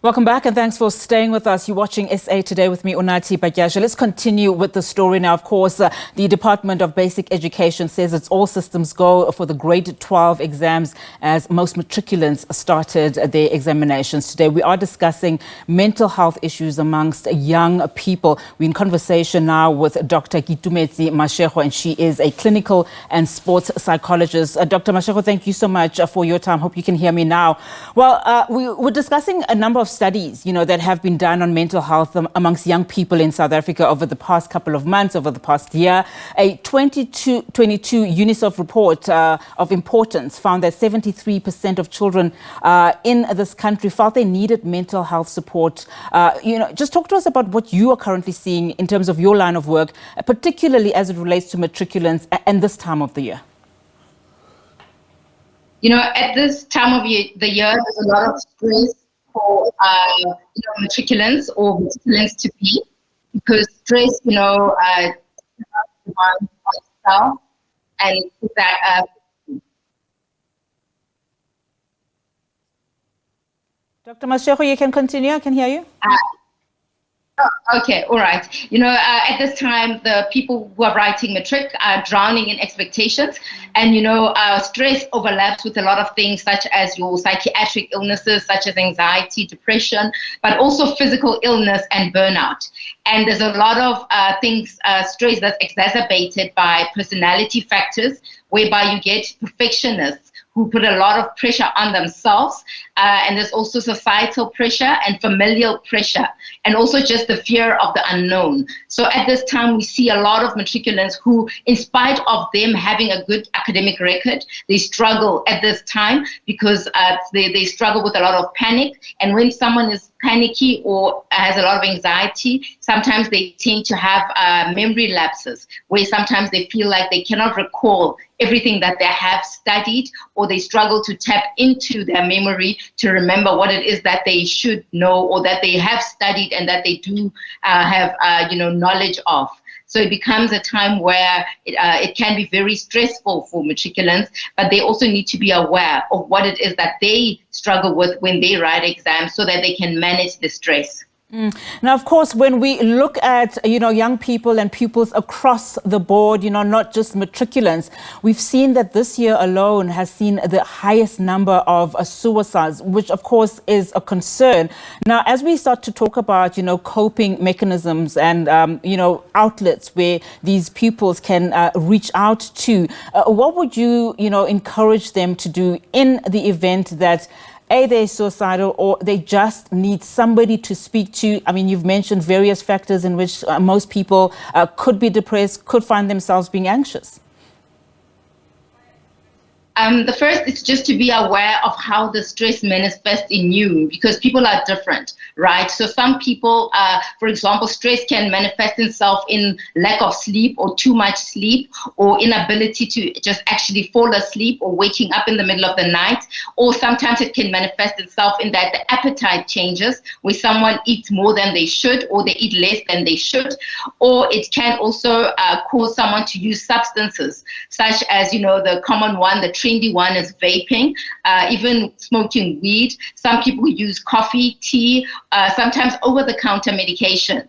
Welcome back and thanks for staying with us. You're watching SA Today with me, Unathi Bhatyasha. Let's continue with the story now. Of course, the Department of Basic Education says it's all systems go for the grade 12 exams as most matriculants started their examinations today. We are discussing mental health issues amongst young people. We're in conversation now with Dr Keitumetse Mashego, and she is a clinical and sports psychologist. Dr. Mashego, thank you so much for your time. Hope you can hear me now. Well, we were discussing a number of studies, that have been done on mental health amongst young people in South Africa over the past couple of months, over the past year. A 2022 UNICEF report of importance found that 73% of children in this country felt they needed mental health support. Just talk to us about what you are currently seeing in terms of your line of work, particularly as it relates to matriculants and this time of the year. At this time of the year, there's a lot of stress for matriculants or matriculants to be, because stress, lifestyle and that. Dr. Mashego, you can continue. I can hear you. Okay, all right. At this time, the people who are writing Matric are drowning in expectations, and stress overlaps with a lot of things such as your psychiatric illnesses, such as anxiety, depression, but also physical illness and burnout. And there's a lot of stress that's exacerbated by personality factors, whereby you get perfectionists who put a lot of pressure on themselves, and there's also societal pressure and familial pressure, and also just the fear of the unknown. So at this time, we see a lot of matriculants who, in spite of them having a good academic record, they struggle at this time because they struggle with a lot of panic. And when someone is panicky or has a lot of anxiety, sometimes they tend to have memory lapses, where sometimes they feel like they cannot recall everything that they have studied, or they struggle to tap into their memory to remember what it is that they should know or that they have studied and that they do have knowledge of. So it becomes a time where it can be very stressful for matriculants, but they also need to be aware of what it is that they struggle with when they write exams so that they can manage the stress. Now, of course, when we look at, young people and pupils across the board, not just matriculants, we've seen that this year alone has seen the highest number of suicides, which, of course, is a concern. Now, as we start to talk about, coping mechanisms and, outlets where these pupils can reach out to, what would you, encourage them to do in the event that they're suicidal or they just need somebody to speak to? I mean, you've mentioned various factors in which most people could be depressed, could find themselves being anxious. The first is just to be aware of how the stress manifests in you, because people are different, right? So some people, for example, stress can manifest itself in lack of sleep or too much sleep, or inability to just actually fall asleep or waking up in the middle of the night. Or sometimes it can manifest itself in that the appetite changes, where someone eats more than they should or they eat less than they should. Or it can also cause someone to use substances, such as, the common one, the trendy one is vaping, even smoking weed. Some people use coffee, tea, sometimes over-the-counter medication.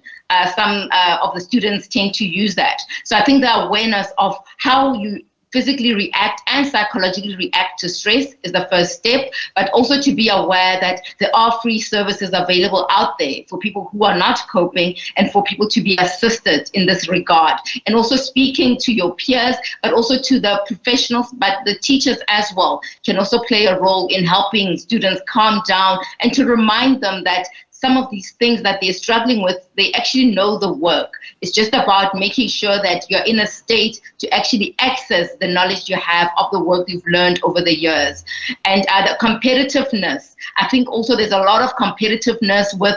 Some of the students tend to use that. So I think the awareness of how you physically react and psychologically react to stress is the first step, but also to be aware that there are free services available out there for people who are not coping and for people to be assisted in this regard. And also speaking to your peers, but also to the professionals, but the teachers as well can also play a role in helping students calm down and to remind them that some of these things that they're struggling with, they actually know the work. It's just about making sure that you're in a state to actually access the knowledge you have of the work you've learned over the years. And the competitiveness, I think also there's a lot of competitiveness with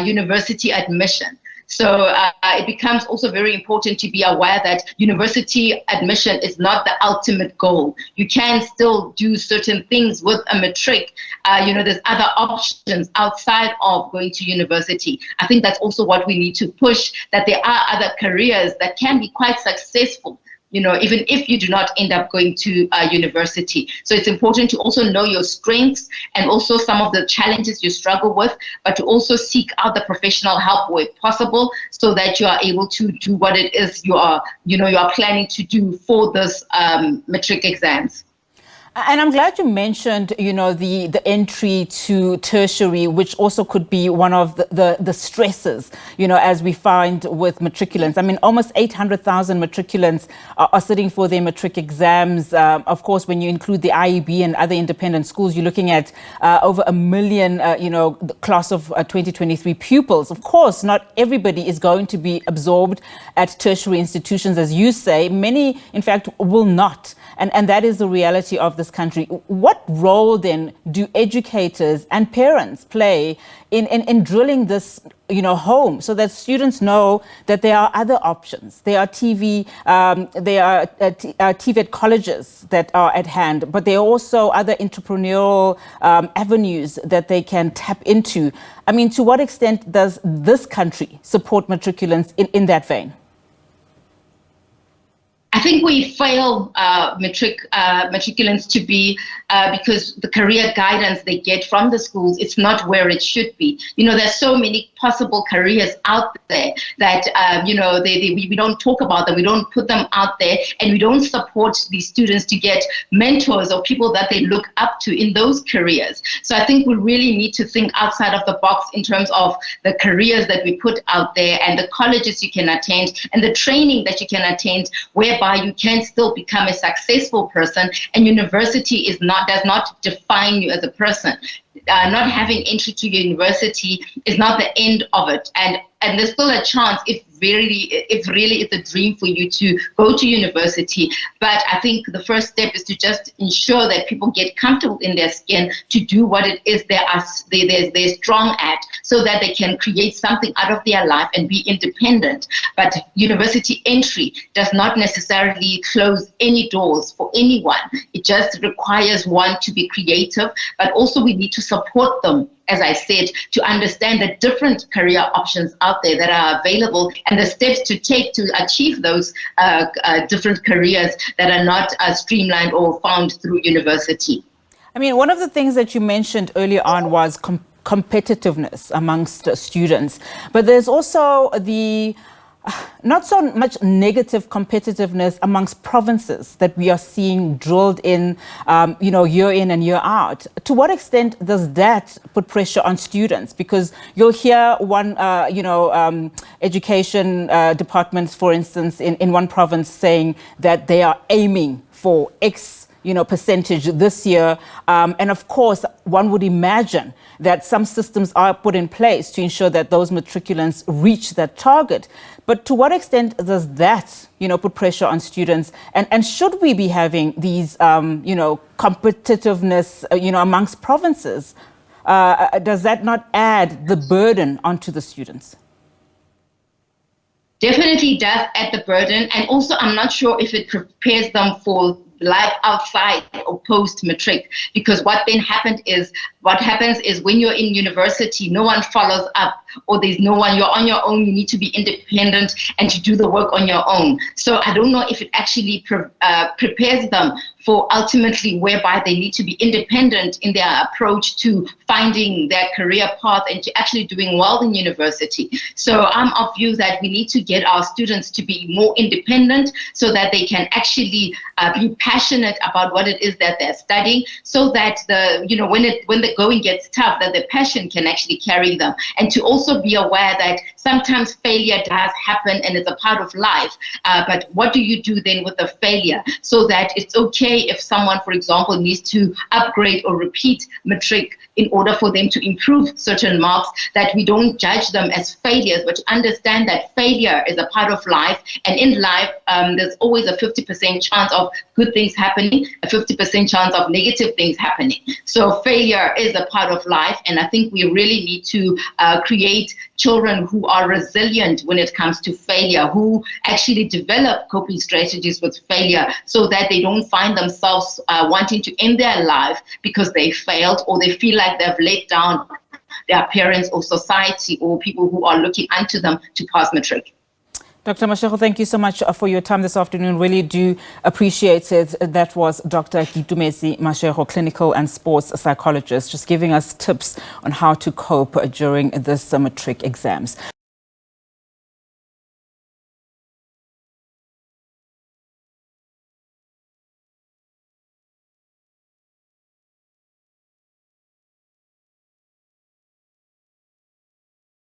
university admission. So it becomes also very important to be aware that university admission is not the ultimate goal. You can still do certain things with a matric. There's other options outside of going to university. I think that's also what we need to push, that there are other careers that can be quite successful even if you do not end up going to university. So it's important to also know your strengths and also some of the challenges you struggle with, but to also seek out the professional help where possible so that you are able to do what it is you are planning to do for this matric exams. And I'm glad you mentioned, the entry to tertiary, which also could be one of the stresses, as we find with matriculants. I mean, almost 800,000 matriculants are sitting for their matric exams. Of course, when you include the IEB and other independent schools, you're looking at over 1 million, the class of 2023 pupils. Of course, not everybody is going to be absorbed at tertiary institutions, as you say. Many, in fact, will not. And that is the reality of this country. What role then do educators and parents play in drilling this, home, so that students know that there are other options? There are TVET colleges that are at hand, but there are also other entrepreneurial avenues that they can tap into. I mean, to what extent does this country support matriculants in that vein? I think we fail matriculants to be because the career guidance they get from the schools, it's not where it should be. There's so many possible careers out there that, we don't talk about them, we don't put them out there, and we don't support these students to get mentors or people that they look up to in those careers. So I think we really need to think outside of the box in terms of the careers that we put out there and the colleges you can attend and the training that you can attend, whereby you can still become a successful person, and university does not define you as a person. Not having entry to university is not the end of it, and there's still a chance if really it's a dream for you to go to university. But I think the first step is to just ensure that people get comfortable in their skin to do what it is they're strong at, so that they can create something out of their life and be independent. But university entry does not necessarily close any doors for anyone. It just requires one to be creative, but also we need to support them, as I said, to understand the different career options out there that are available and the steps to take to achieve those different careers that are not streamlined or found through university. I mean, one of the things that you mentioned earlier on was competitiveness amongst students, but there's also the not so much negative competitiveness amongst provinces that we are seeing drilled in, year in and year out. To what extent does that put pressure on students? Because you'll hear one, education departments, for instance, in one province saying that they are aiming for X percentage this year. And of course, one would imagine that some systems are put in place to ensure that those matriculants reach that target. But to what extent does that, put pressure on students? And should we be having these, competitiveness, amongst provinces? Does that not add the burden onto the students? Definitely does add the burden. And also, I'm not sure if it prepares them for life outside or post-matric, because what happens is when you're in university, no one follows up, or there's no one, you're on your own, you need to be independent and to do the work on your own. So I don't know if it actually prepares them for ultimately whereby they need to be independent in their approach to finding their career path and to actually doing well in university. So I'm of view that we need to get our students to be more independent so that they can actually be passionate about what it is that they're studying, so that when the going gets tough, that the passion can actually carry them. And to also be aware that sometimes failure does happen and it's a part of life. But what do you do then with the failure, so that it's okay if someone, for example, needs to upgrade or repeat matric in order for them to improve certain marks, that we don't judge them as failures, but to understand that failure is a part of life. And in life, there's always a 50% chance of good things happening, a 50% chance of negative things happening. So failure is a part of life. And I think we really need to create children who are resilient when it comes to failure, who actually develop coping strategies with failure, so that they don't find themselves wanting to end their life because they failed, or they feel like they've let down their parents or society or people who are looking unto them to pass matric. Dr. Mashego, thank you so much for your time this afternoon. Really do appreciate it. That was Dr. Keitumetse Mashego, clinical and sports psychologist, just giving us tips on how to cope during this Matric exams.